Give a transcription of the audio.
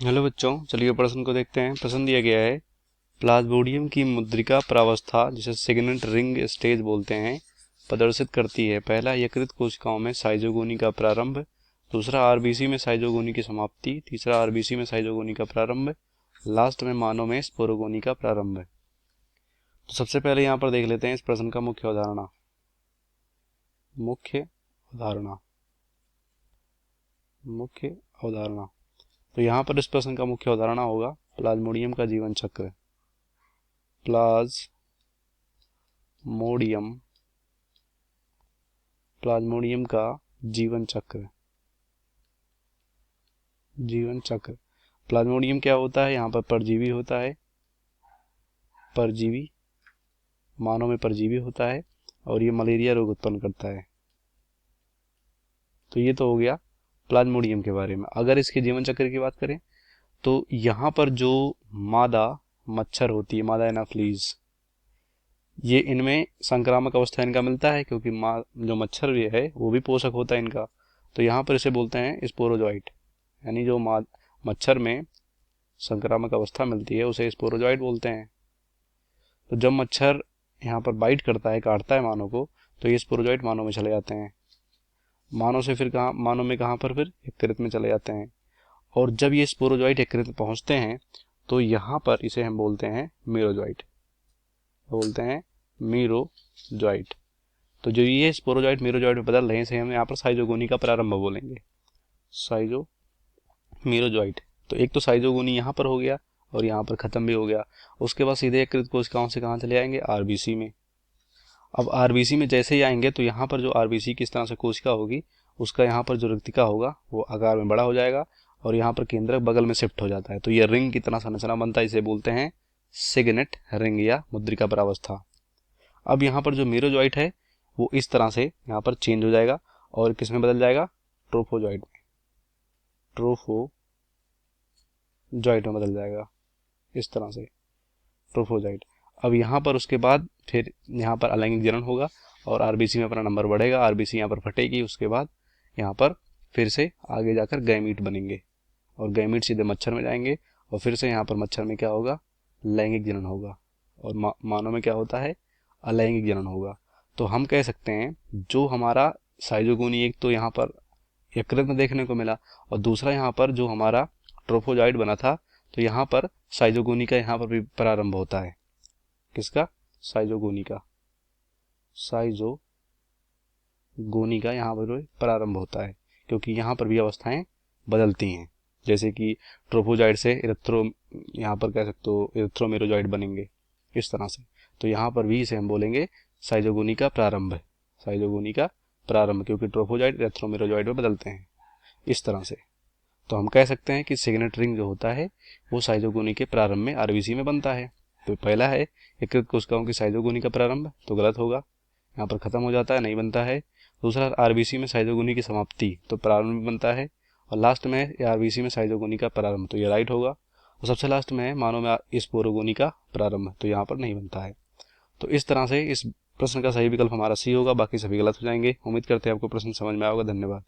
Hello बच्चों, चलिए प्रश्न को देखते हैं। प्रश्न दिया गया है, प्लाज्मोडियम की मुद्रिका प्रावस्था जिसे सिग्नल रिंग स्टेज बोलते हैं प्रदर्शित करती है। पहला, यकृत कोशिकाओं में साइजोगोनी का प्रारंभ। दूसरा, आरबीसी में साइजोगोनी की समाप्ति। तीसरा, आरबीसी में साइजोगोनी का प्रारंभ। लास्ट में मानव में स्पोरोगोनी का प्रारंभ। तो सबसे पहले यहाँ पर देख लेते हैं इस प्रश्न का मुख्य अवधारणा। मुख्य अवधारणा मुख्य अवधारणा तो यहाँ पर इस प्रश्न का मुख्य अवधारणा होगा प्लाज्मोडियम का जीवन चक्र। प्लाज्मोडियम प्लाज्मोडियम का जीवन चक्र। प्लाज्मोडियम क्या होता है? यहाँ पर परजीवी होता है। परजीवी, मानव में परजीवी होता है और ये मलेरिया रोग उत्पन्न करता है। तो ये तो हो गया प्लाज्मोडियम के बारे में। अगर इसके जीवन चक्र की बात करें तो यहाँ पर जो मादा मच्छर होती है, मादा एनाफ्लीज, ये इनमें संक्रामक अवस्था इनका मिलता है क्योंकि जो मच्छर भी है वो भी पोषक होता है इनका। तो यहाँ पर इसे बोलते हैं स्पोरोजोइट, यानी जो मच्छर में संक्रामक अवस्था मिलती है उसे स्पोरोजोइट बोलते हैं। तो जब मच्छर यहाँ पर बाइट करता है, काटता है मानव को, तो ये स्पोरोजोइट मानव में चले जाते हैं। मानव से फिर मानव में कहाँ पर? फिर यकृत में चले जाते हैं। और जब ये स्पोरोजोइट यकृत में पहुंचते हैं तो यहाँ पर इसे हम बोलते हैं मीरोजोइट। मीरोजोइट। तो जो ये स्पोरोजोइट मीरोजोइट में बदल रहे हैं, इसे हम यहाँ पर साइजोगोनी का प्रारंभ बोलेंगे। साइजो मीरोजोइट। तो एक तो साइजोगोनी यहाँ पर हो गया और यहाँ पर खत्म भी हो गया। उसके बाद सीधे यकृत कोशिकाओं से कहाँ चले आएंगे? आरबीसी में। अब आरबीसी में जैसे ही आएंगे तो यहाँ पर जो आरबीसी की इस तरह से कोशिका होगी, उसका यहाँ पर जो रिक्तिका होगा वो आकार में बड़ा हो जाएगा और यहाँ पर केंद्रक बगल में शिफ्ट हो जाता है। तो ये रिंग की तरह संरचना बनता है, इसे बोलते हैं सिग्नेट रिंग या मुद्रिका प्रावस्था। अब यहाँ पर जो मीरोजोइट है वो इस तरह से यहाँ पर चेंज हो जाएगा और किस में बदल जाएगा? ट्रोफोजोइट में। ट्रोफोजोइट में बदल जाएगा इस तरह से, ट्रोफोजोइट। अब यहाँ पर उसके बाद फिर यहाँ पर अलैंगिक जनन होगा और आरबीसी में अपना नंबर बढ़ेगा, आरबीसी यहाँ पर फटेगी। उसके बाद यहाँ पर फिर से आगे जाकर गैमीट बनेंगे और गैमीट सीधे मच्छर में जाएंगे और फिर से यहाँ पर मच्छर में क्या होगा? लैंगिक जनन होगा और मानव में क्या होता है? अलैंगिक जनन होगा। तो हम कह सकते हैं जो हमारा साइजोगोनी एक तो यहाँ पर यकृत में देखने को मिला और दूसरा यहाँ पर जो हमारा ट्रोफोजोइट बना था, तो यहाँ पर साइजोगोनी का यहाँ पर भी प्रारंभ होता है। किसका? साइजोगोनी का। साइजोगोनी का यहाँ पर प्रारंभ होता है क्योंकि यहाँ पर भी अवस्थाएं बदलती हैं। जैसे कि ट्रोफोजोइट से यहाँ पर कह सकते हो इरिथ्रोमेरोजोइट बनेंगे इस तरह से। तो यहाँ पर भी इसे हम बोलेंगे साइजोगोनी का प्रारंभ। साइजोगोनी का प्रारंभ, क्योंकि ट्रोफोजोइट इरिथ्रोमेरोजोइट में बदलते हैं इस तरह से। तो हम कह सकते हैं कि सिग्नेट रिंग जो होता है वो साइजोगोनी के प्रारंभ में आरबीसी में बनता है। तो पहला है यकृत कोशिकाओं की साइजोगोनी का प्रारंभ, तो गलत होगा, यहाँ पर खत्म हो जाता है, नहीं बनता है। दूसरा, आरबीसी में साइजोगोनी की समाप्ति, तो प्रारंभ में बनता है। और लास्ट में आरबीसी में साइजोगोनी का प्रारंभ, तो ये राइट होगा। और सबसे लास्ट में है मानव में स्पोरोगोनी का प्रारंभ, तो यहाँ पर नहीं बनता है। तो इस तरह से इस प्रश्न का सही विकल्प हमारा सी होगा, बाकी सभी गलत हो जाएंगे। उम्मीद करते हैं आपको प्रश्न समझ में आएगा। धन्यवाद।